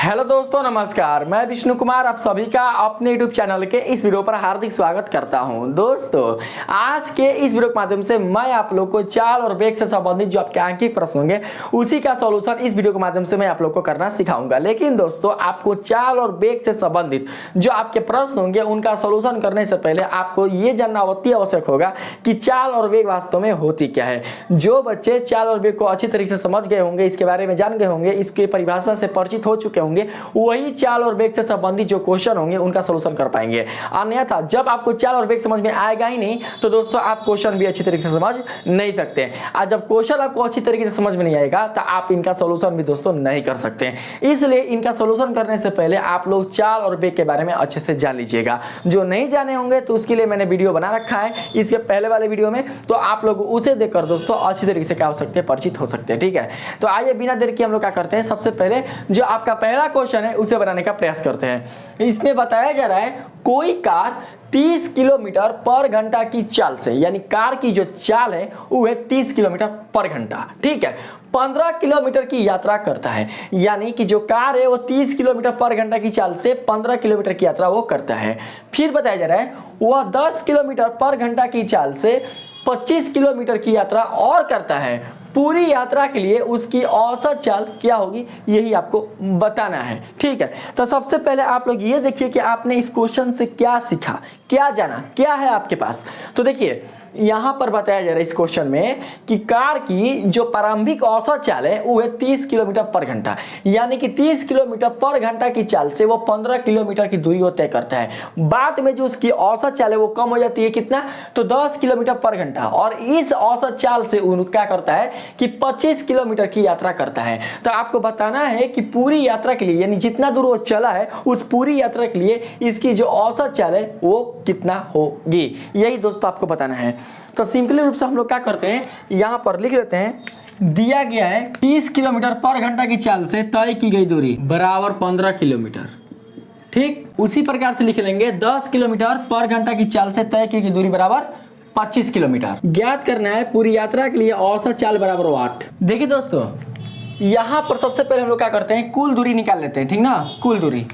Hello दोस्तों, नमस्कार। मैं विष्णु कुमार आप सभी का अपने YouTube चैनल के इस वीडियो पर हार्दिक स्वागत करता हूं। दोस्तों, आज के इस वीडियो के माध्यम से मैं आप लोग को चाल और वेग से संबंधित जो आपके आंकिक प्रश्न होंगे उसी का सॉल्यूशन इस वीडियो के माध्यम से मैं आप लोग को करना सिखाऊंगा। लेकिन दोस्तों, आपको चाल और वेग से संबंधित जो आपके प्रश्न होंगे उनका सॉल्यूशन करने से पहले आपको ये जानना अति आवश्यक होगा कि चाल और वेग वास्तव में होती क्या है। जो बच्चे चाल और वेग को अच्छी तरीके से समझ गए होंगे, इसके बारे में जान गए होंगे, इसके परिभाषा से परिचित हो चुके होंगे, वही चाल और वेग से संबंधित जो क्वेश्चन होंगे उनका सॉल्यूशन कर पाएंगे। अन्यथा जब आपको चाल और वेग समझ में आएगा ही नहीं तो दोस्तों आप क्वेश्चन भी अच्छी तरीके से समझ नहीं सकते। और जब क्वेश्चन आपको अच्छी तरीके से समझ में नहीं आएगा तो आप इनका सॉल्यूशन भी दोस्तों नहीं कर सकते। इसलिए इनका सॉल्यूशन करने से पहले आप लोग चाल और वेग के बारे में अच्छे से जान लीजिएगा। जो नहीं जाने होंगे तो उसके लिए मैंने वीडियो बना रखा है इसके पहले वाले वीडियो में, तो आप लोग उसे देखकर दोस्तों अच्छी तरीके से क्या हो सकते हैं, परिचित हो सकते हैं। ठीक है, तो आइए बिना देर के हम लोग क्या करते हैं, सबसे पहले जो आपका पहला क्वेश्चन है उसे बनाने का प्रयास करते हैं। इसमें बताया जा रहा है कोई कार 30 किलोमीटर पर घंटा की चाल से, यानी कार की जो चाल है वो है 30 किलोमीटर पर घंटा। ठीक है, 15 किलोमीटर की यात्रा करता है, यानी कि जो कार है वो 30 किलोमीटर पर घंटा की चाल से 15 किलोमीटर की यात्रा वो करता है। फिर बताया जा रहा है वह 10 किलोमीटर पर घंटा की चाल से 25 किलोमीटर की यात्रा और करता है। पूरी यात्रा के लिए उसकी औसत चाल क्या होगी, यही आपको बताना है। ठीक है, तो सबसे पहले आप लोग ये देखिए कि आपने इस क्वेश्चन से क्या सीखा, क्या जाना, क्या है आपके पास। तो देखिए यहां पर बताया जा रहा है इस क्वेश्चन में कि कार की जो प्रारंभिक औसत चाल है वो है 30 किलोमीटर पर घंटा, यानी कि 30 किलोमीटर पर घंटा की चाल से वो 15 किलोमीटर की दूरी वो तय करता है। बाद में जो उसकी औसत चाल है वो कम हो जाती है, कितना, तो 10 किलोमीटर पर घंटा, और इस औसत चाल से वो क्या करता है कि 25 किलोमीटर की यात्रा करता है। तो आपको बताना है कि पूरी यात्रा के लिए, यानी जितना दूर वो चला है उस पूरी यात्रा के लिए इसकी जो औसत चाल है वो कितना होगी, यही दोस्तों आपको बताना है। तो सिंपली रूप से हम लोग क्या करते हैं, यहां पर लिख लेते हैं, दिया गया है 30 किलोमीटर पर घंटा की चाल से तय की गई दूरी बराबर 15 किलोमीटर। ठीक, उसी प्रकार से लिख लेंगे 10 किलोमीटर पर घंटा की चाल से तय की गई दूरी बराबर 25 किलोमीटर। ज्ञात करना है पूरी यात्रा के लिए औसत चाल बराबर 8। देखिए दोस्तों, यहां पर सबसे पहले हम लोग क्या करते हैं, कुल दूरी निकाल लेते हैं। ठीक ना, कुल दूरी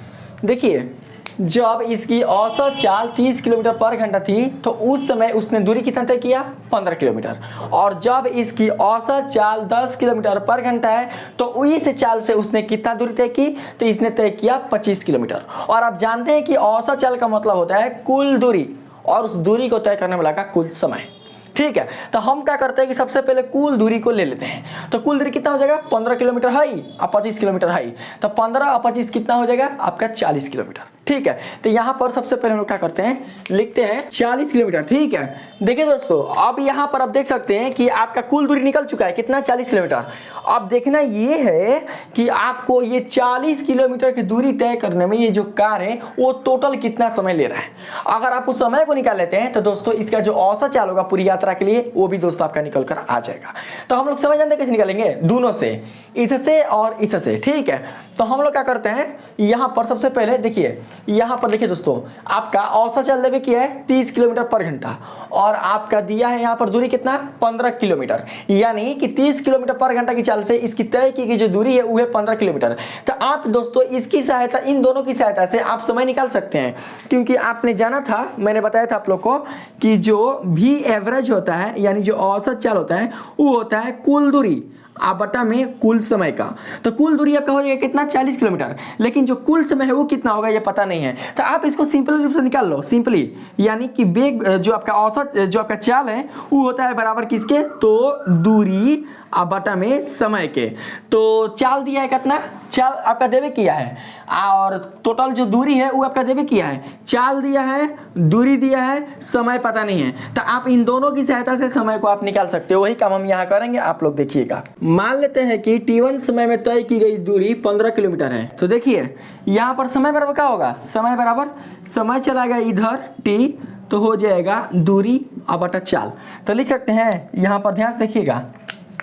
देखिए, जब इसकी औसत चाल 30 किलोमीटर पर घंटा थी तो उस समय उसने दूरी कितना तय किया, 15 किलोमीटर। और जब इसकी औसत चाल 10 किलोमीटर पर घंटा है तो इस चाल से उसने कितना दूरी तय की, तो इसने तय किया 25 किलोमीटर। और आप जानते हैं कि औसत चाल का मतलब होता है कुल दूरी, और उस दूरी को तय करने में लगा कुल समय। ठीक है, तो हम क्या करते हैं कि सबसे पहले कुल दूरी को ले लेते हैं। तो कुल दूरी कितना हो जाएगा, 15 किलोमीटर है और 25 किलोमीटर है, तो 15 और 25 कितना हो जाएगा आपका 40 किलोमीटर। ठीक है, तो यहां पर सबसे पहले हम लोग क्या करते हैं, लिखते हैं 40 किलोमीटर। ठीक है, देखिए दोस्तों, अब यहां पर आप देख सकते हैं कि आपका कुल दूरी निकल चुका है, कितना, 40 किलोमीटर। अब देखना ये है कि आपको ये 40 किलोमीटर की दूरी तय करने में ये जो कार है वो टोटल कितना समय ले रहा है। अगर आप उस समय को निकाल लेते हैं तो दोस्तों इसका जो औसत चाल होगा पूरी यात्रा के लिए वो भी दोस्तों आपका निकल कर आ जाएगा। तो हम लोग समझ जानते हैं कैसे निकालेंगे, दोनों से, इससे और इससे। ठीक है, तो हम लोग क्या करते हैं, यहां पर सबसे पहले देखिए, यहां पर देखिए दोस्तों, आपका औसत चाल देवे की है 30 किलोमीटर पर घंटा, और आपका दिया है यहां पर दूरी कितना, 15 किलोमीटर, यानी कि 30 किलोमीटर पर घंटा की चाल से इसकी तय की गई जो दूरी है वो है 15 किलोमीटर। तो आप दोस्तों इसकी सहायता, इन दोनों की सहायता से आप समय निकाल सकते हैं, क्योंकि आपने जाना था, मैंने बताया था आप लोग को कि जो भी एवरेज होता है, यानी जो औसत चाल होता है वो होता है कुल दूरी बटा में कुल समय का। तो कुल दूरी आपका हो जाएगा कितना, 40 किलोमीटर, लेकिन जो कुल समय है वो कितना होगा ये पता नहीं है। तो आप इसको सिंपल रूप से निकाल लो, सिंपली, यानी कि वेग जो आपका औसत जो आपका चाल है वो होता है बराबर किसके, तो दूरी बटा में समय के। तो चाल दिया है कितना, चाल आपका देवे किया है, और टोटल जो दूरी है वो आपका देवे किया है, चाल दिया है, दूरी दिया है, समय पता नहीं है। तो आप इन दोनों की सहायता से समय को आप निकाल सकते हो, वही काम हम यहाँ करेंगे, आप लोग देखिएगा। मान लेते हैं कि t1 समय में तय की गई दूरी 15 किलोमीटर है। तो देखिए यहाँ पर समय बराबर क्या होगा, समय बराबर समय चला गया इधर t, तो हो जाएगा दूरी बटा चाल। तो लिख सकते हैं, यहाँ पर ध्यान से देखिएगा,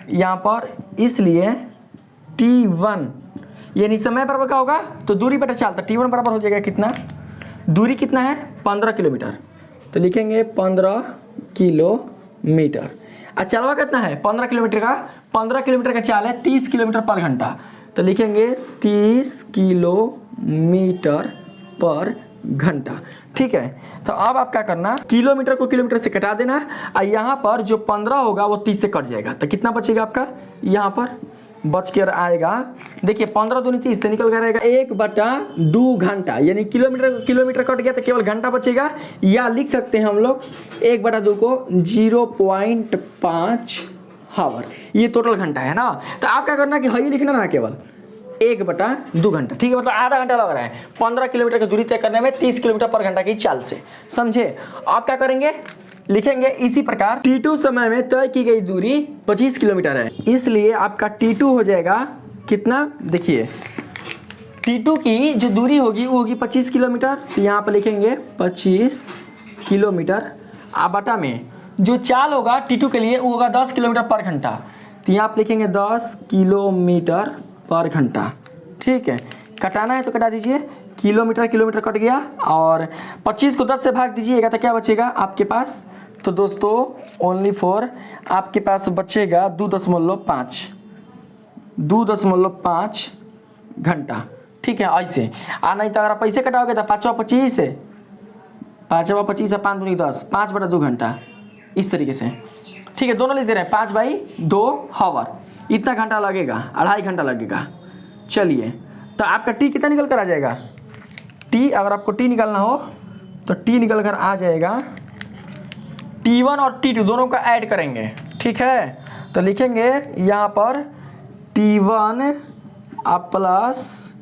यहाँ पर इसलिए t1 यानी समय बराबर क्या होगा, तो दूरी बटा चाल, तो t1 बराबर हो जाएगा कितना, दूरी कितना है, 15 किलोमीटर, तो लिखेंगे 15 किलोमीटर। चलवा कितना है, 15 किलोमीटर का, 15 किलोमीटर का चाल है 30 किलोमीटर पर घंटा, तो लिखेंगे 30 किलोमीटर पर घंटा। ठीक है, तो अब आप क्या करना, किलोमीटर को किलोमीटर से कटा देना और यहाँ पर जो 15 होगा वो 30 से कट जाएगा, तो कितना बचेगा आपका, यहाँ पर बच कर आएगा, देखिए 15 दूनी 30 से निकल कर आएगा 1/2 घंटा, यानी किलोमीटर कट गया तो केवल घंटा बचेगा, या लिख सकते हैं हम लोग 1/2 को 0.5 हावर, ये टोटल घंटा है ना। तो आप क्या करना कि ये लिखना ना केवल 1/2 घंटा। ठीक है, मतलब आधा घंटा लग रहा है 15 किलोमीटर की दूरी तय करने में 30 किलोमीटर पर घंटा की चाल से, समझे। आप क्या करेंगे, लिखेंगे इसी प्रकार T2 समय में तय की गई दूरी 25 किलोमीटर है, इसलिए आपका T2 हो जाएगा कितना, देखिए T2 की जो दूरी होगी वो होगी 25 किलोमीटर, तो यहाँ पर लिखेंगे 25 किलोमीटर, बटा में जो चाल होगा T2 के लिए वो होगा 10 किलोमीटर पर घंटा, तो यहाँ पर लिखेंगे 10 किलोमीटर पर घंटा। ठीक है, कटाना है तो कटा दीजिए, किलोमीटर कट गया और 25 को 10 से भाग दीजिएगा तो क्या बचेगा आपके पास, तो दोस्तों ओनली फॉर आपके पास बचेगा 2.5 घंटा। ठीक है, ऐसे नहीं तो अगर आप पैसे कटाओगे तो 5/25 है 5 दूनी 10, 5/2 घंटा, इस तरीके से। ठीक है, दोनों लेते रहे 5/2 हावर, इतना घंटा लगेगा, 2.5 घंटा लगेगा। चलिए, तो आपका टी कितना निकल कर आ जाएगा, टी अगर आपको टी निकालना हो तो टी निकल कर आ जाएगा, T1 और T2 दोनों का ऐड करेंगे। ठीक है, तो लिखेंगे यहाँ पर T1 प्लस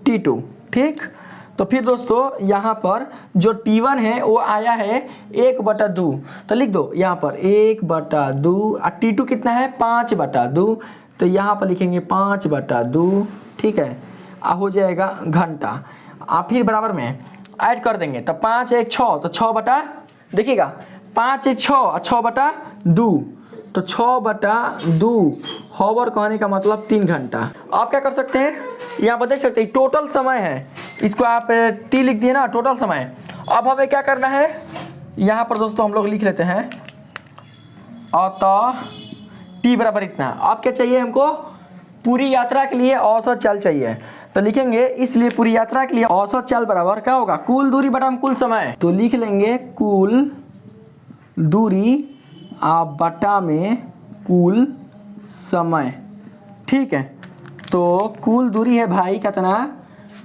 T2। ठीक, तो फिर दोस्तों यहाँ पर जो T1 है वो आया है 1/2, तो लिख दो यहाँ पर 1/2 और T2 कितना है 5/2, तो यहाँ पर लिखेंगे 5/2। ठीक है, हो जाएगा घंटा। आप फिर बराबर में ऐड कर देंगे तो 5 1 6, तो 6 देखिएगा 5 1 6 और 6/2, तो 6/2 हावर कहने का मतलब 3 घंटा। आप क्या कर सकते हैं, यहाँ पर देख सकते हैं टोटल समय है, इसको आप टी लिख दिए ना, टोटल समय। अब हमें क्या करना है, यहाँ पर दोस्तों हम लोग लिख लेते हैं अतः टी बराबर इतना। अब क्या चाहिए हमको, पूरी यात्रा के लिए औसत चाल चाहिए, तो लिखेंगे इसलिए पूरी यात्रा के लिए औसत चाल बराबर क्या होगा, कुल दूरी बटा कुल समय, तो लिख लेंगे कुल दूरी बटा में कुल समय। ठीक है, तो कुल दूरी है भाई कितना,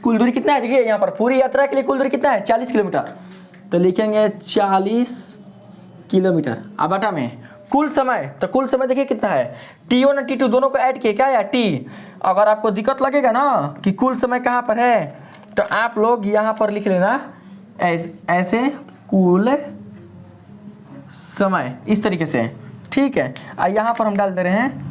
कुल दूरी कितना है, देखिए यहाँ पर पूरी यात्रा के लिए कुल दूरी कितना है 40 किलोमीटर, तो लिखेंगे 40 किलोमीटर बटा में कुल समय, तो कुल समय देखिए कितना है, T1 और T2 दोनों को ऐड किए क्या या T। अगर आपको दिक्कत लगेगा ना कि कुल समय कहाँ पर है, तो आप लोग यहाँ पर लिख लेना ऐसे कुल समय, इस तरीके से। ठीक है, यहाँ पर हम डाल दे रहे हैं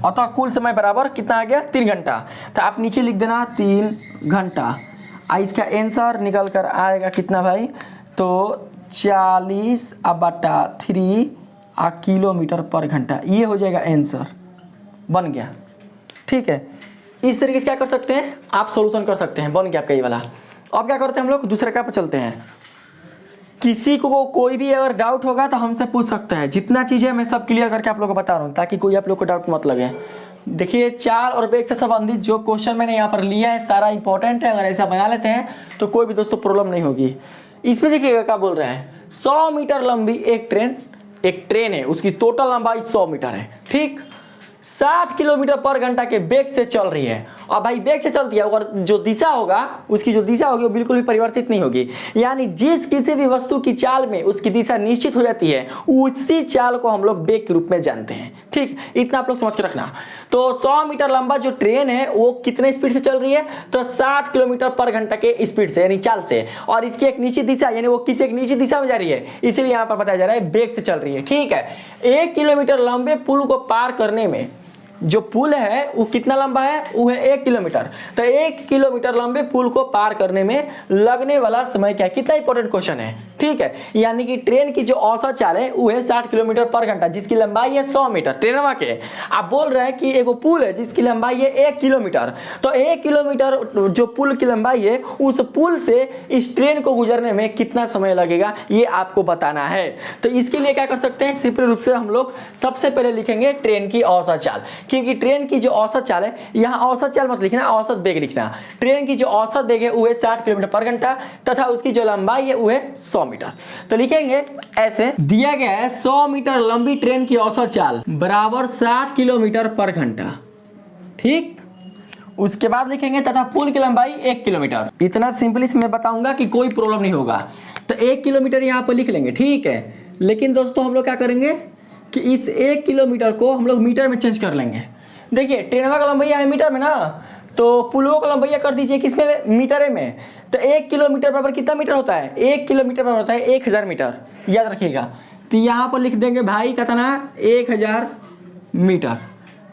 अतः कुल समय बराबर कितना आ गया 3 घंटा, तो आप नीचे लिख देना 3 घंटा। इसका आंसर निकल कर आएगा कितना भाई, तो 40/3 किलोमीटर पर घंटा, ये हो जाएगा आंसर, बन गया। ठीक है, इस तरीके से क्या कर सकते हैं आप सॉल्यूशन कर सकते हैं, बन गया आपका ये वाला। अब क्या करते हैं हम लोग दूसरे का पर चलते हैं। किसी को कोई भी अगर डाउट होगा तो हमसे पूछ सकता है, जितना चीज़ें मैं सब क्लियर करके आप लोगों को बता रहा हूँ ताकि कोई आप लोग को डाउट मत लगे। देखिए चाल और वेग से संबंधित जो क्वेश्चन मैंने यहाँ पर लिया है सारा इंपॉर्टेंट है, अगर ऐसा बना लेते हैं तो कोई भी दोस्तों प्रॉब्लम नहीं होगी। इसमें देखिएगा क्या बोल रहा है, 100 मीटर लंबी एक ट्रेन है, उसकी टोटल लंबाई 100 मीटर है। ठीक, 60 किलोमीटर पर घंटा के वेग से चल रही है। और भाई वेग से चलती है, अगर जो दिशा होगा उसकी जो दिशा होगी वो बिल्कुल भी परिवर्तित नहीं होगी, यानी जिस किसी भी वस्तु की चाल में उसकी दिशा निश्चित हो जाती है उसी चाल को हम लोग वेग के रूप में जानते हैं। ठीक, इतना आप लोग समझ के रखना। तो 100 मीटर लंबा जो ट्रेन है वो कितने स्पीड से चल रही है, तो 60 किलोमीटर पर घंटा के स्पीड से यानी चाल से, और इसकी एक निश्चित दिशा यानी वो किसी एक निश्चित दिशा में जा रही है, इसलिए यहाँ पर बताया जा रहा है वेग से चल रही है। ठीक है, 1 किलोमीटर लंबे पुल को पार करने में जो पुल है वो कितना लंबा है, वो है 1 किलोमीटर। तो 1 किलोमीटर लंबे पुल को पार करने में लगने वाला समय क्या है, कितना इंपॉर्टेंट क्वेश्चन है। ठीक है, यानी कि ट्रेन की जो औसत चाल है वो है 60 किलोमीटर पर घंटा, जिसकी लंबाई है 100 मीटर ट्रेनवा के। आप बोल रहे हैं कि एगो पुल है जिसकी लंबाई है 1 किलोमीटर, तो 1 किलोमीटर जो पुल की लंबाई है उस पुल से इस ट्रेन को गुजरने में कितना समय लगेगा ये आपको बताना है। तो इसके लिए क्या कर सकते हैं, सिंपल रूप से हम लोग सबसे पहले लिखेंगे ट्रेन की औसत चाल, क्योंकि ट्रेन की जो औसत चाल है, यहाँ औसत चाल मत लिखना, औसत वेग लिखना। ट्रेन की जो औसत वेग है वो है 60 किलोमीटर पर घंटा तथा उसकी जो लंबाई है वो है 100 मीटर। तो लिखेंगे ऐसे, दिया गया है 100 मीटर लंबी ट्रेन की औसत चाल बराबर 60 किलोमीटर पर घंटा। ठीक, उसके बाद लिखेंगे तथा पुल की लंबाई 1 किलोमीटर। इतना सिंपल इसमें बताऊंगा कि कोई प्रॉब्लम नहीं होगा। तो 1 किलोमीटर यहाँ पर लिख लेंगे, ठीक है। लेकिन दोस्तों हम लोग क्या करेंगे कि इस 1 किलोमीटर को हम लोग मीटर में चेंज कर लेंगे। देखिए ट्रेनवा का लंबाई है मीटर में ना, तो पुलों का लंबाई कर दीजिए किसमें, मीटर में। तो 1 किलोमीटर बराबर कितना मीटर होता है, 1 किलोमीटर बराबर होता है 1000 मीटर, याद रखिएगा। तो यहाँ पर लिख देंगे भाई कितना, 1000 मीटर।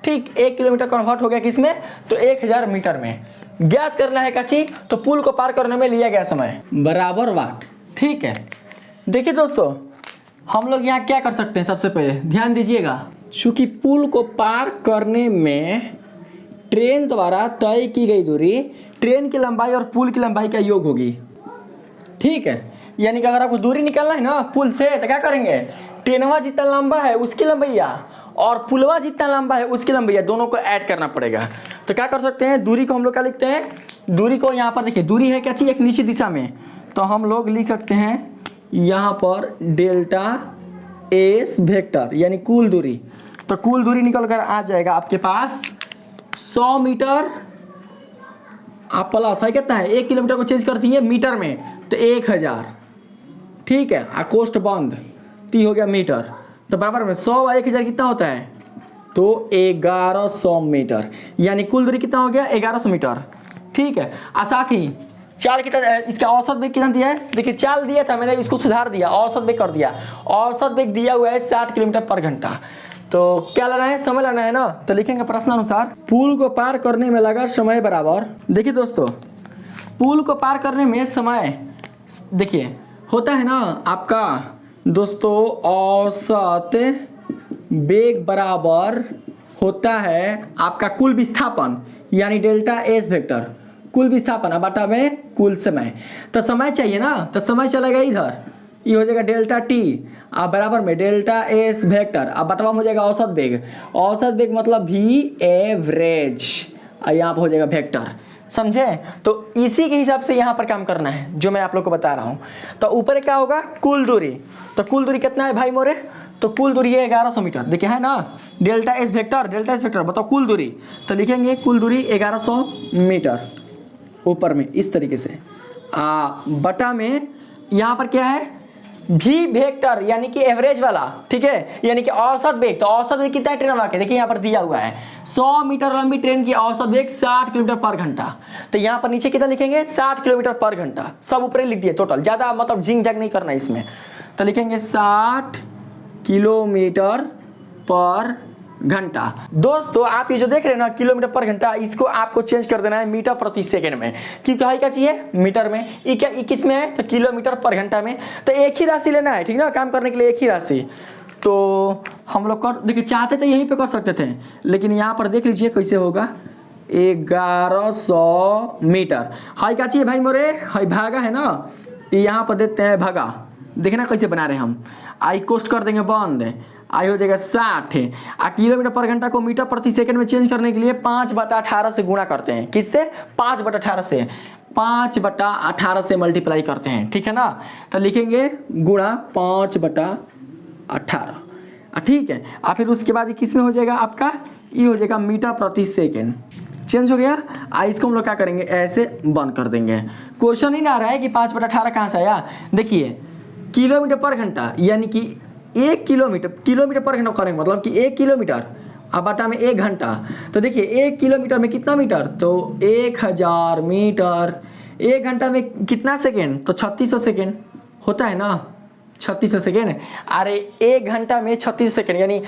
ठीक, 1 किलोमीटर कन्वर्ट हो गया किसमें, तो 1000 मीटर में। ज्ञात करना है काची, तो पुल को पार करने में लिया गया समय बराबर वाट। ठीक है, देखिए दोस्तों हम लोग यहाँ क्या कर सकते हैं, सबसे पहले ध्यान दीजिएगा, चूंकि पुल को पार करने में ट्रेन द्वारा तय की गई दूरी ट्रेन की लंबाई और पुल की लंबाई का योग होगी। ठीक है, यानी कि अगर आपको दूरी निकालना है ना पुल से, तो क्या करेंगे, ट्रेनवा जितना लंबा है उसकी लंबाइया और पुलवा जितना लंबा है उसकी लंबाइया, दोनों को ऐड करना पड़ेगा। तो क्या कर सकते हैं, दूरी को हम लोग क्या लिखते हैं, दूरी को यहाँ पर देखिए, दूरी है क्या चीज़, एक नीचे दिशा में, तो हम लोग लिख सकते हैं यहाँ पर डेल्टा एस वेक्टर, यानी कुल दूरी। तो कुल दूरी निकल कर आ जाएगा आपके पास 100 मीटर, आप प्लस है कितना है, 1 किलोमीटर को चेंज कर दिए मीटर में तो 1000। ठीक है, कोष्ट बंद, ती हो गया मीटर, तो बराबर में 100 और 1000 कितना होता है, तो 1100 मीटर, यानी कुल दूरी कितना हो गया, 1100 मीटर। ठीक है, और साथ ही चाल कितना, इसका औसत वेग कितना दिया है, देखिए चाल दिया था मैंने, इसको सुधार दिया, औसत वेग कर दिया। औसत वेग दिया हुआ है 60 किलोमीटर पर घंटा। तो क्या लाना है, समय लाना है ना। तो लिखेंगे प्रश्नानुसार, पुल को पार करने में लगा समय बराबर, देखिए दोस्तों पुल को पार करने में समय देखिए होता है ना आपका दोस्तों, औसत वेग बराबर होता है आपका कुल विस्थापन, यानी डेल्टा एस वेक्टर, कुल विस्थापन अब बटा में कुल समय। तो समय चाहिए ना, तो समय चलेगा इधर, ये हो जाएगा डेल्टा टी, अब बराबर में डेल्टा एस वेक्टर, अब बटवा में हो जाएगा औसत वेग। औसत वेग मतलब भी एवरेज, यहाँ पर हो जाएगा वेक्टर, समझे। तो इसी के हिसाब से यहाँ पर काम करना है जो मैं आप लोग को बता रहा हूँ। तो ऊपर क्या होगा, कुल दूरी, तो कुल दूरी कितना है भाई मोरे, तो कुल दूरी है 1100 मीटर, देखिए है ना, delta S vector, delta S vector बताओ कुल दूरी, तो लिखेंगे कुल दूरी 1100 मीटर ऊपर में इस तरीके से, बटा में यहाँ पर क्या है, भी वेक्टर यानी कि एवरेज वाला, ठीक है, यानी कि औसत वेग। तो औसत वेग कितना है ट्रेन वाला, देखिए यहाँ पर दिया हुआ है 100 मीटर लंबी ट्रेन की औसत वेग 60 किलोमीटर पर घंटा। तो यहाँ पर नीचे कितना लिखेंगे, 60 किलोमीटर पर घंटा, सब ऊपर लिख दिए टोटल, ज़्यादा मतलब झिंग झक नहीं करना इसमें। तो लिखेंगे 60 किलोमीटर पर घंटा। दोस्तों आप ये जो देख रहे हैं ना किलोमीटर पर घंटा, इसको आपको चेंज कर देना है मीटर प्रति सेकंड में, क्योंकि हाई क्या चाहिए मीटर में, ये क्या किस में है, तो किलोमीटर पर घंटा में। तो एक ही राशि लेना है, ठीक ना, काम करने के लिए एक ही राशि। तो हम लोग कर देखिए, चाहते तो यहीं पे कर सकते थे, लेकिन यहाँ पर देख लीजिए कैसे होगा, 1100 मीटर। हाई क्या चाहिए भाई मोरे, हाई भागा है ना, यहाँ पर देते हैं भागा, देखना कैसे बना रहे हम, आई कोष्ट कर देंगे बंद, आई हो जाएगा 60। किलोमीटर पर घंटा को मीटर प्रति सेकंड में चेंज करने के लिए 5/18 से गुणा करते हैं, किससे, 5/18 से, 5/18 से मल्टीप्लाई करते हैं, ठीक है ना। तो लिखेंगे गुणा 5/18, ठीक है। फिर उसके बाद किस में हो जाएगा आपका, ये हो जाएगा मीटर प्रति सेकंड, चेंज हो गया। इसको हम लोग क्या करेंगे, ऐसे बंद कर देंगे। क्वेश्चन ही ना आ रहा है कि 5/18 कहाँ से आया, देखिए किलोमीटर पर घंटा यानी कि 1 किलोमीटर, किलोमीटर पर घंटा करेंगे मतलब कि 1 किलोमीटर अब बटा में 1 घंटा। तो देखिए 1 किलोमीटर में कितना मीटर, तो 1000 मीटर। 1 घंटा में कितना सेकेंड, तो 3600 सेकेंड होता है ना, 3600 सेकेंड। अरे 1 घंटा में 36 सेकेंड, यानी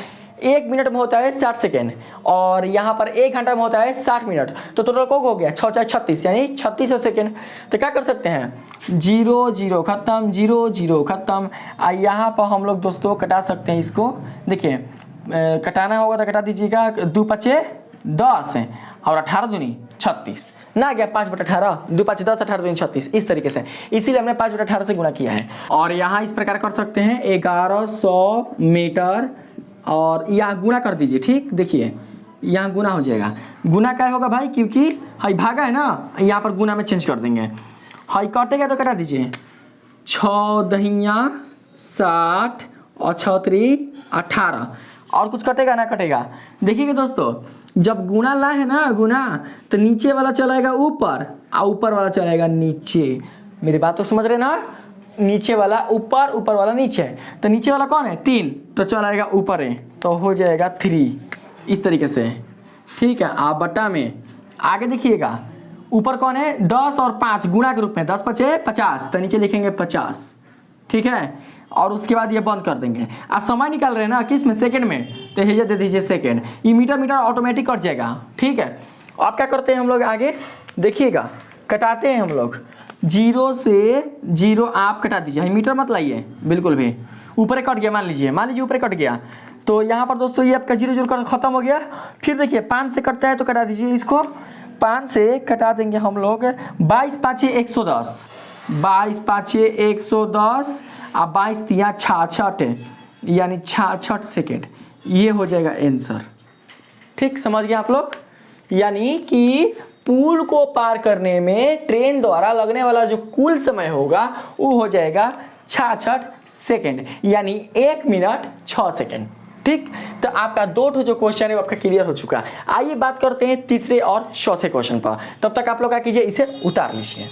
1 मिनट में होता है 60 सेकेंड और यहाँ पर 1 घंटा में होता है 60 मिनट। तो टोटल को हो गया 6 × 36 यानी 3600 सेकेंड। तो क्या कर सकते हैं 0 0 खत्म 0 0 खत्म। यहाँ पर हम लोग दोस्तों कटा सकते हैं इसको। देखिए कटाना होगा तो कटा दीजिएगा 2 × 5 = 10 और 18 दूनी 36 ना गया 5/18 2 × 5 = 10 18 दूनी 36 इस तरीके से, इसीलिए हमने 5/18 से गुणा किया है। और यहाँ इस प्रकार कर सकते हैं 1100 मीटर और यहाँ गुणा कर दीजिए। ठीक देखिए यहाँ गुना हो जाएगा। गुना क्या होगा भाई, क्योंकि हाई भागा है ना, यहाँ पर गुना में चेंज कर देंगे। हाई कटेगा तो कटा दीजिए 6 दहिया 60 और 6 × 18 और कुछ कटेगा ना कटेगा। देखिएगा दोस्तों जब गुना ला है ना गुना, तो नीचे वाला चलाएगा ऊपर और ऊपर वाला चलाएगा नीचे। मेरी बात तो समझ रहे ना, नीचे वाला ऊपर ऊपर वाला नीचे। तो नीचे वाला कौन है 3 तो चलाएगा ऊपर है तो हो जाएगा 3 इस तरीके से। ठीक है आप बट्टा में आगे देखिएगा ऊपर कौन है 10 और 5 गुणा के रूप में 10 × 5 = 50 तो नीचे लिखेंगे 50। ठीक है और उसके बाद ये बंद कर देंगे। आप समय निकाल रहे हैं ना किस में सेकंड में, तो हेजा दे दीजिए सेकंड, ये मीटर ऑटोमेटिक कट जाएगा। ठीक है आप क्या करते हैं हम लोग आगे देखिएगा कटाते हैं हम लोग 0 से 0 आप कटा दीजिए, मीटर मत लाइए बिल्कुल भी। ऊपर कट गया मान लीजिए ऊपर कट गया तो यहाँ पर दोस्तों ये आपका 0 0 कर खत्म हो गया। फिर देखिए 5 से कटता है तो कटा दीजिए इसको, 5 से कटा देंगे हम लोग 22 × 5 = 110 22 × 5 = 110 और 22 × 3 = 66 यानी 66 सेकेंड। ये हो जाएगा आंसर। ठीक समझ गए आप लोग, यानी कि पुल को पार करने में ट्रेन द्वारा लगने वाला जो कुल समय होगा वो हो जाएगा 66 सेकेंड यानी 1 मिनट 6 सेकेंड। ठीक तो आपका 2 जो क्वेश्चन है वो आपका क्लियर हो चुका है। आइए बात करते हैं तीसरे और चौथे क्वेश्चन पर, तब तक आप लोग क्या कीजिए इसे उतार लीजिए।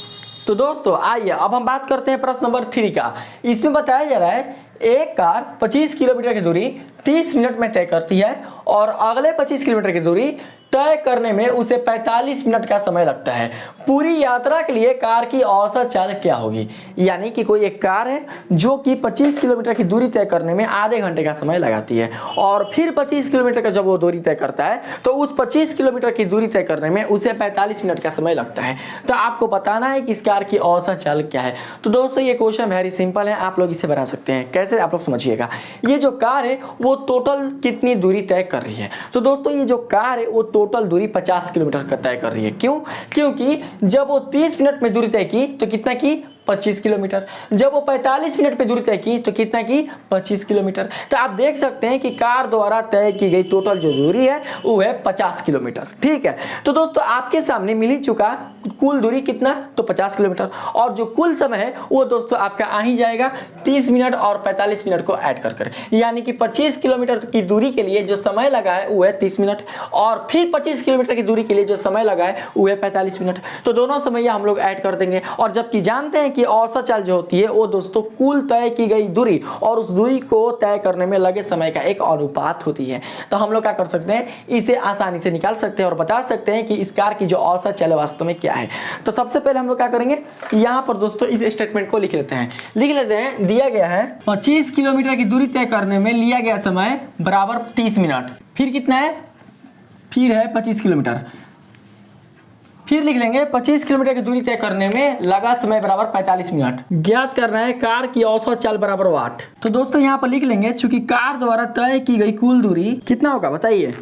तो दोस्तों आइए अब हम बात करते हैं प्रश्न नंबर 3 का। इसमें बताया जा रहा है एक कार 25 किलोमीटर की दूरी 30 मिनट में तय करती है और अगले 25 किलोमीटर की दूरी तय करने में उसे 45 मिनट का समय लगता है। पूरी यात्रा के लिए कार की औसत चाल क्या होगी। यानी कि कोई एक कार है जो कि 25 किलोमीटर की दूरी तय करने में आधे घंटे का समय लगाती है और फिर 25 किलोमीटर का जब वो दूरी तय करता है तो उस 25 किलोमीटर की दूरी तय करने में उसे 45 मिनट का समय लगता है। तो आपको बताना है कि इस कार की औसत चाल क्या है। तो दोस्तों ये क्वेश्चन वेरी सिंपल है, आप लोग इसे बना सकते हैं। कैसे आप लोग समझिएगा, ये जो कार है वो टोटल कितनी दूरी तय कर रही है। तो दोस्तों ये जो कार है वो टोटल दूरी 50 किलोमीटर का तय कर रही है। क्यों? क्योंकि जब वो 30 मिनट में दूरी तय की तो कितना की 25 किलोमीटर, जब वो 45 मिनट पे दूरी तय की तो कितना की 25 किलोमीटर। तो आप देख सकते हैं कि कार द्वारा तय की गई टोटल जो दूरी है वो है 50 किलोमीटर। ठीक है तो दोस्तों आपके सामने मिल ही चुका कुल दूरी कितना, तो 50 किलोमीटर और जो कुल समय है वो दोस्तों आपका आ ही जाएगा 30 मिनट और 45 मिनट को ऐड कर यानी कि 25 किलोमीटर की दूरी के लिए जो समय लगा है वो है 30 मिनट और फिर 25 किलोमीटर की दूरी के लिए जो समय लगा है वो है 45 मिनट। तो दोनों समय हम लोग ऐड कर देंगे और जबकि जानते हैं कि औसत चाल जो होती है वो दोस्तों कुल तय की गई दूरी और उस दूरी को तय करने में लगे समय का एक अनुपात होती है। तो हम लोग क्या कर सकते हैं, इसे आसानी से निकाल सकते हैं और बता सकते हैं कि इस कार की जो औसत चाल वास्तव में क्या है। तो सबसे पहले हम लोग क्या करेंगे, यहाँ पर दोस्तों इस स्टेटमेंट को लिख लेते हैं। दिया गया है 25 किलोमीटर की दूरी तय करने में लिया गया समय बराबर 30 मिनट, फिर कितना है, फिर है 25 किलोमीटर, फिर लिख लेंगे 25 किलोमीटर की दूरी तय करने में लगा समय बराबर 45 मिनट। ज्ञात करना है कार की औसत चाल बराबर वाट। तो दोस्तों यहाँ पर लिख लेंगे चूंकि कार द्वारा तय की गई कुल दूरी कितना होगा बताइए,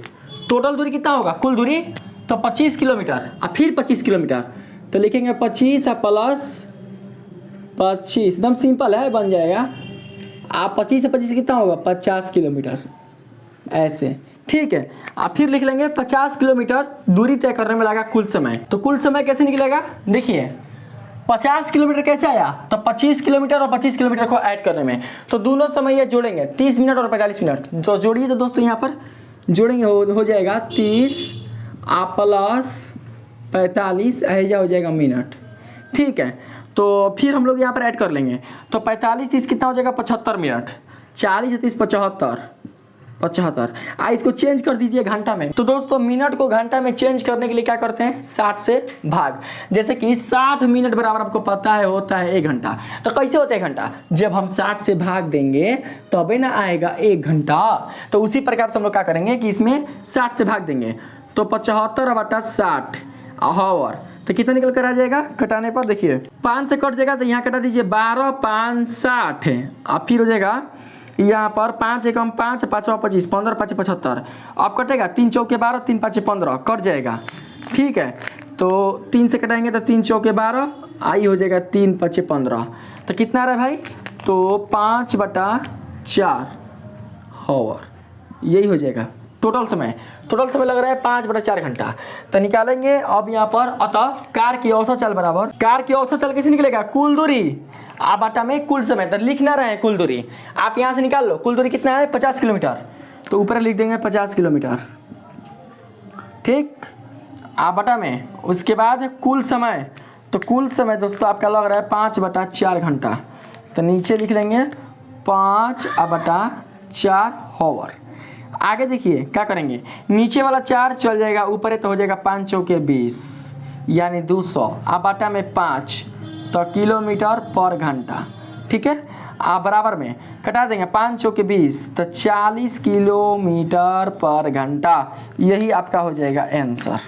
टोटल दूरी कितना होगा कुल दूरी, तो 25 किलोमीटर और फिर 25 किलोमीटर तो लिखेंगे 25 प्लस 25, एकदम सिंपल है बन जाएगा। आप 25 से 25 कितना होगा 50 किलोमीटर ऐसे। ठीक है आप फिर लिख लेंगे 50 किलोमीटर दूरी तय करने में लगा कुल समय। तो कुल समय कैसे निकलेगा, देखिए 50 किलोमीटर कैसे आया, तो 25 किलोमीटर और 25 किलोमीटर को ऐड करने में, तो दोनों समय ये जोड़ेंगे 30 मिनट और 45 मिनट। तो जोड़िए तो दोस्तों यहाँ पर जोड़ेंगे हो जाएगा 30 प्लस 45 ऐसा हो जाएगा मिनट। ठीक है तो फिर हम लोग यहाँ पर ऐड कर लेंगे तो 45 30 कितना हो जाएगा 75 मिनट, 40 30 75 75। इसको चेंज कर दीजिए घंटा में। तो दोस्तों मिनट को घंटा में चेंज करने के लिए क्या करते हैं, 60 से भाग। जैसे कि 60 मिनट बराबर आपको पता है होता है 1 घंटा। तो कैसे होता है 1 घंटा, जब हम 60 से भाग देंगे तभी ना आएगा 1 घंटा। तो उसी प्रकार से हम लोग क्या करेंगे कि इसमें 60 से भाग देंगे तो 75/60 हावर। तो कितना निकल कर आ जाएगा, कटाने पर देखिए 5 से कट जाएगा तो यहाँ कटा दीजिए 12, 5 60 है। अब फिर हो जाएगा यहाँ पर 5 एकम 5, 5 25, 15 5 75। अब कटेगा 3 चौके 12, 3 5 15 कट जाएगा। ठीक है, तो 3 से कटाएंगे तो 3 चौके 12, आई हो जाएगा 3 5 15। तो कितना आ रहा है भाई, तो 5/4 हावर, यही हो जाएगा टोटल समय। टोटल समय लग रहा है 5/4 घंटा। तो निकालेंगे अब यहाँ पर, अतः कार की औसत चाल बराबर, कार की औसत चाल कैसे निकलेगा, कुल दूरी आ बटा में कुल समय। तो लिख ना रहे हैं कुल दूरी, आप यहाँ से निकाल लो। कुल दूरी कितना है, 50 किलोमीटर, तो ऊपर लिख देंगे 50 किलोमीटर। ठीक, आ बटा में उसके बाद कुल समय, तो कुल समय दोस्तों आपका लग रहा है 5/4 घंटा। तो नीचे लिख लेंगे 5/4 हावर। आगे देखिए क्या करेंगे, नीचे वाला 4 चल जाएगा, ऊपर है तो हो जाएगा 5 चौके 20 यानी 200, आ बटा में 5 तो किलोमीटर पर घंटा। ठीक है, आप बराबर में कटा देंगे 5 चौके 20 तो 40 किलोमीटर पर घंटा। यही आपका हो जाएगा आंसर।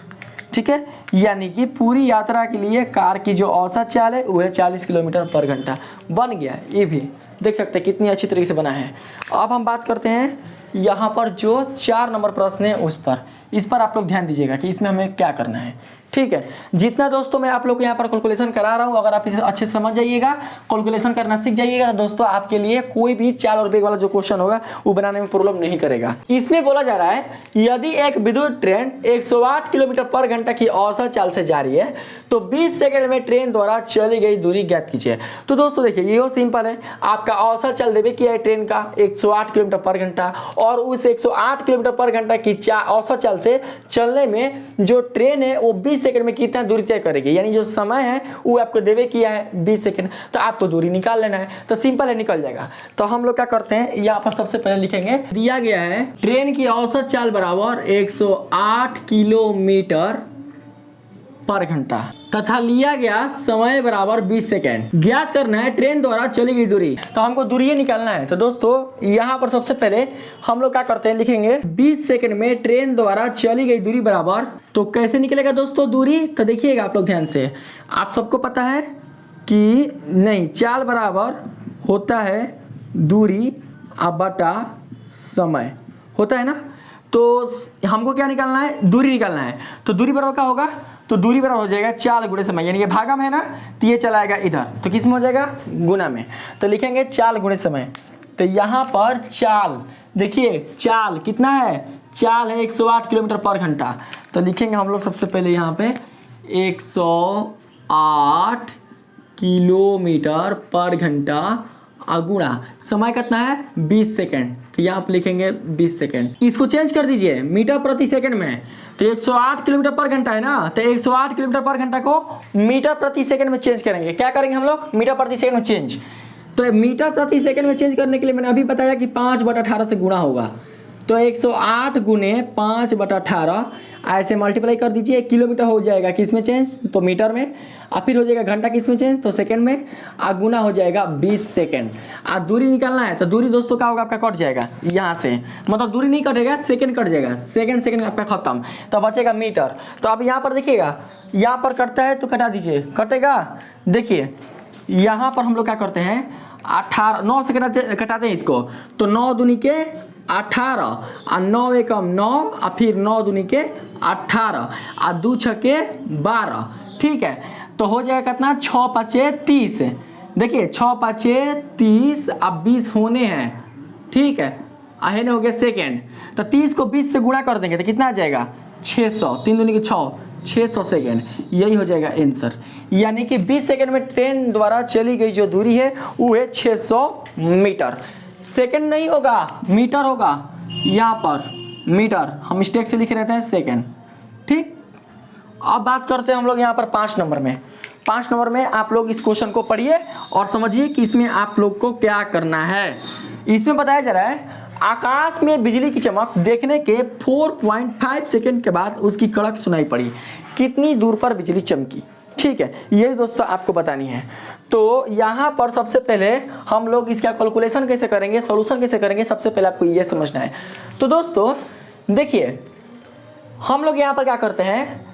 ठीक है, यानी कि पूरी यात्रा के लिए कार की जो औसत चाल है वो है 40 किलोमीटर पर घंटा। बन गया, ये भी देख सकते हैं कितनी अच्छी तरीके से बना है। अब हम बात करते हैं यहाँ पर जो 4 नंबर प्रश्न है उस पर। इस पर आप लोग ध्यान दीजिएगा कि इसमें हमें क्या करना है। ठीक है, जितना दोस्तों मैं आप लोग को यहाँ पर कैलकुलेशन करा रहा हूँ, अगर आप इसे अच्छे से समझ जाइएगा, कैलकुलेशन करना सीख जाइएगा, तो दोस्तों आपके लिए कोई भी चाल और वेग वाला जो क्वेश्चन होगा वो बनाने में प्रॉब्लम नहीं करेगा। इसमें बोला जा रहा है यदि एक विद्युत ट्रेन 108 किलोमीटर पर घंटा की औसत चाल से जा रही है तो 20 सेकंड में ट्रेन द्वारा चली गई दूरी ज्ञात कीजिए। तो दोस्तों देखिए ये सिंपल है, आपका औसत चाल देवे किया है ट्रेन का 108 किलोमीटर पर घंटा, और उस 108 किलोमीटर पर घंटा की औसत चाल से चलने में जो ट्रेन है वो 20 सेकंड में कितना दूरी तय करेगी, यानी जो समय है वो आपको देवे किया है 20 सेकंड। तो आपको दूरी निकाल लेना है, तो सिंपल है, निकल जाएगा। तो हम लोग क्या करते हैं, यहाँ पर सबसे पहले लिखेंगे, दिया गया है ट्रेन की औसत चाल बराबर 108 किलोमीटर पर घंटा तथा लिया गया समय बराबर 20 सेकेंड। ज्ञात करना है ट्रेन द्वारा चली गई दूरी, तो हमको दूरी निकालना है। तो दोस्तों यहाँ पर सबसे पहले हम लोग क्या करते हैं, लिखेंगे 20 सेकेंड में ट्रेन द्वारा चली गई दूरी बराबर, तो कैसे निकलेगा दोस्तों दूरी, तो देखिएगा आप लोग ध्यान से। आप सबको पता है कि नहीं, चाल बराबर होता है दूरी बटा समय, होता है ना। तो हमको क्या निकालना है, दूरी निकालना है। तो दूरी बराबर क्या होगा, तो दूरी बराबर हो जाएगा चाल गुणे समय, यानी ये भागा में है ना, तो ये चला आएगा इधर, तो किस में हो जाएगा, गुना में। तो लिखेंगे चाल गुणे समय। तो यहाँ पर चाल देखिए, चाल कितना है, चाल है 108 किलोमीटर पर घंटा। तो लिखेंगे हम लोग सबसे पहले यहाँ पे 108 किलोमीटर पर घंटा अगुणा समय कितना है 20 सेकेंड। तो यहाँ पे लिखेंगे 20 सेकेंड। इसको चेंज कर दीजिए मीटर प्रति सेकंड में, तो 108 किलोमीटर पर घंटा है ना, तो 108 किलोमीटर पर घंटा को मीटर प्रति सेकंड में चेंज करेंगे। क्या करेंगे हम लोग, मीटर प्रति सेकंड में चेंज। तो मीटर प्रति सेकंड में चेंज करने के लिए मैंने अभी बताया कि 5/18 से गुणा होगा। तो 108 गुने 5/18 ऐसे मल्टीप्लाई कर दीजिए, किलोमीटर हो जाएगा किस में चेंज, तो मीटर में। और फिर हो जाएगा घंटा किस में चेंज, तो सेकंड में। और गुना हो जाएगा 20 सेकंड। और दूरी निकालना है, तो दूरी दोस्तों क्या होगा, आपका कट जाएगा यहाँ से, मतलब दूरी नहीं कटेगा, सेकंड कट जाएगा, सेकंड आपका खत्म, तो बचेगा मीटर। तो अब यहाँ पर देखिएगा, यहाँ पर कटता है तो कटा दीजिए, कटेगा। देखिए यहाँ पर हम लोग क्या करते हैं, 18 9 से कटाते हैं इसको, तो 9 दूनी के 18 और 9 एकम 9 और फिर 9 दूनी के 18 और 2 छके 12। ठीक है, तो हो जाएगा कितना, 6 5 30। देखिए 6 5 30 अब 20 होने हैं। ठीक है, आहने हो गया सेकेंड, तो 30 को 20 से गुणा कर देंगे तो कितना आ जाएगा 600, 3 दूनी के 6, 600 सेकेंड। यही हो जाएगा आंसर। यानी कि 20 सेकेंड में ट्रेन द्वारा चली गई जो दूरी है वो है 600 मीटर। सेकेंड नहीं होगा, मीटर होगा, यहाँ पर मीटर हम मिस्टेक से लिख रहते हैं सेकेंड। ठीक, अब बात करते हैं हम लोग यहाँ पर 5 नंबर में। 5 नंबर में आप लोग इस क्वेश्चन को पढ़िए और समझिए कि इसमें आप लोग को क्या करना है। इसमें बताया जा रहा है आकाश में बिजली की चमक देखने के 4.5 सेकंड के बाद उसकी कड़क सुनाई पड़ी। कितनी दूर पर बिजली चमकी? ठीक है, यही दोस्तों आपको बतानी है। तो यहाँ पर सबसे पहले हम लोग इसका कैलकुलेशन कैसे करेंगे, सॉल्यूशन कैसे करेंगे, सबसे पहले आपको ये समझना है। तो दोस्तों देखिए, हम लोग यहाँ पर क्या करते हैं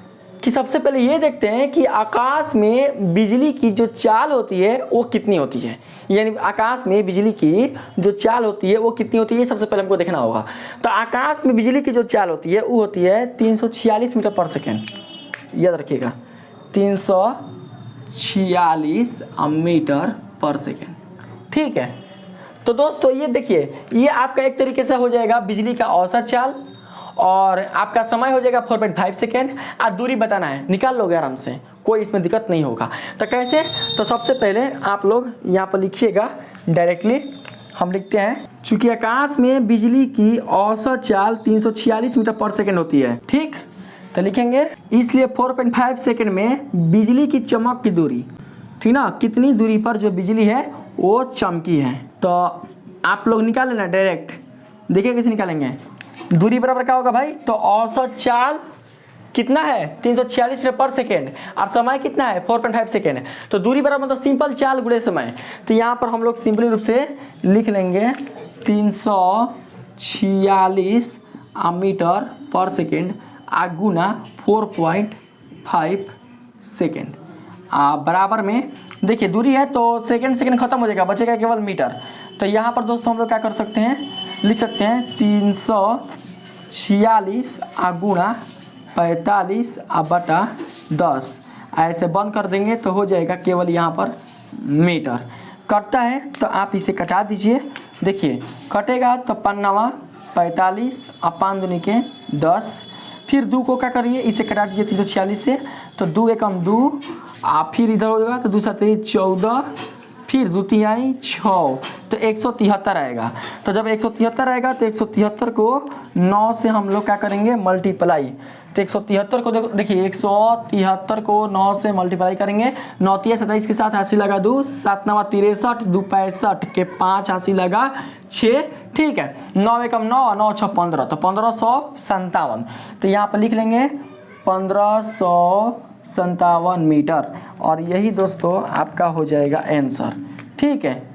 कि सबसे पहले ये देखते हैं कि आकाश में बिजली की जो चाल होती है वो कितनी होती है, यानी आकाश में बिजली की जो चाल होती है वो कितनी होती है, सबसे पहले हमको देखना होगा। तो आकाश में बिजली की जो चाल होती है वो होती है 346 मीटर पर सेकेंड। याद रखिएगा, 346 मीटर पर सेकेंड। ठीक है, तो दोस्तों ये देखिए, ये आपका एक तरीके से हो जाएगा बिजली का औसत चाल, और आपका समय हो जाएगा 4.5 सेकेंड। और दूरी बताना है, निकाल लोगे आराम से, कोई इसमें दिक्कत नहीं होगा। तो कैसे? तो सबसे पहले आप लोग यहाँ पर लिखिएगा, डायरेक्टली हम लिखते हैं, चूंकि आकाश में बिजली की औसत चाल 346 मीटर पर सेकेंड होती है। ठीक, तो लिखेंगे इसलिए 4.5 सेकेंड में बिजली की चमक की दूरी, ठीक ना, कितनी दूरी पर जो बिजली है वो चमकी है। तो आप लोग निकाल लेना डायरेक्ट। देखिए कैसे निकालेंगे। दूरी बराबर क्या होगा भाई? तो औसत चाल कितना है? 346 मीटर पर सेकेंड, और समय कितना है? 4.5 सेकेंड। तो दूरी बराबर मतलब सिंपल चाल गुणे समय। तो यहाँ पर हम लोग सिंपली रूप से लिख लेंगे 346 मीटर पर सेकेंड गुना 4.5 सेकेंड बराबर में, देखिए दूरी है तो सेकेंड सेकेंड खत्म हो जाएगा, बचेगा केवल मीटर। तो यहाँ पर दोस्तों हम लोग क्या कर सकते हैं, लिख सकते हैं 346 गुणा 45 बटा 10, ऐसे बंद कर देंगे तो हो जाएगा केवल यहाँ पर मीटर। कटता है तो आप इसे कटा दीजिए। देखिए कटेगा तो 5 45 5 दूनी के 10, फिर 2 को क्या करिए, इसे कटा दीजिए 346 से, तो 2 एकम 2, फिर इधर होगा तो 2 7 14, फिर 2 3 6, तो 173 आएगा। तो जब 173 आएगा तो 173 को 9 से हम लोग क्या करेंगे, मल्टीप्लाई। तो 173 को देखिए 173 को 9 से मल्टीप्लाई करेंगे, 9 3 27 के साथ 80 लगा 2, 7 9 63, 2 65 के 5 80 लगा 6। ठीक है, 9 एकम 9, 9 6 15, तो 1557। तो यहाँ पर लिख लेंगे 1557 मीटर, और यही दोस्तों आपका हो जाएगा आंसर। ठीक है,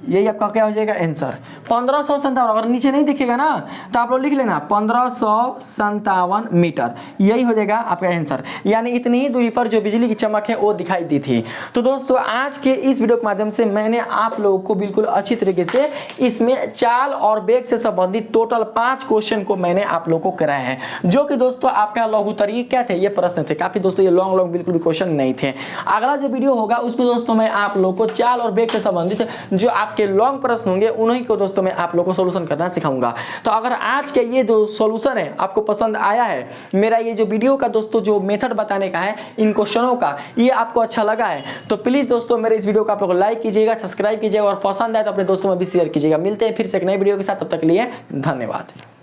यही आपका क्या हो जाएगा आंसर, 1557। अगर नीचे नहीं दिखेगा ना तो आप लोग लिख लेना 1557 मीटर, यही हो जाएगा आपका आंसर। यानी इतनी ही दूरी पर जो बिजली की चमक है वो दिखाई दी थी। तो दोस्तों आज के इस वीडियो के माध्यम से मैंने आप लोगों को बिल्कुल अच्छी तरीके से इसमें चाल और वेग से संबंधित टोटल 5 क्वेश्चन को मैंने आप लोगों को कराया है, जो कि दोस्तों आपका लघु उत्तरीय क्या थे, ये प्रश्न थे। काफी दोस्तों ये लॉन्ग बिल्कुल भी क्वेश्चन नहीं थे। अगला जो वीडियो होगा उसमें दोस्तों मैं आप लोगों को चाल और वेग से संबंधित जो के लॉन्ग प्रश्न होंगे उन्हीं को दोस्तों मैं आप लोगों को सॉल्यूशन करना सिखाऊंगा। तो अगर आज के ये जो सॉल्यूशन है आपको पसंद आया है, मेरा ये जो वीडियो का दोस्तों जो मेथड बताने का है इन क्वेश्चनों का, ये आपको अच्छा लगा है तो प्लीज दोस्तों मेरे इस वीडियो को आप लोग लाइक कीजिएगा, सब्सक्राइब कीजिएगा, और पसंद आए तो अपने दोस्तों में भी शेयर कीजिएगा। मिलते हैं फिर से एक नई वीडियो के साथ, तब तक के लिए धन्यवाद।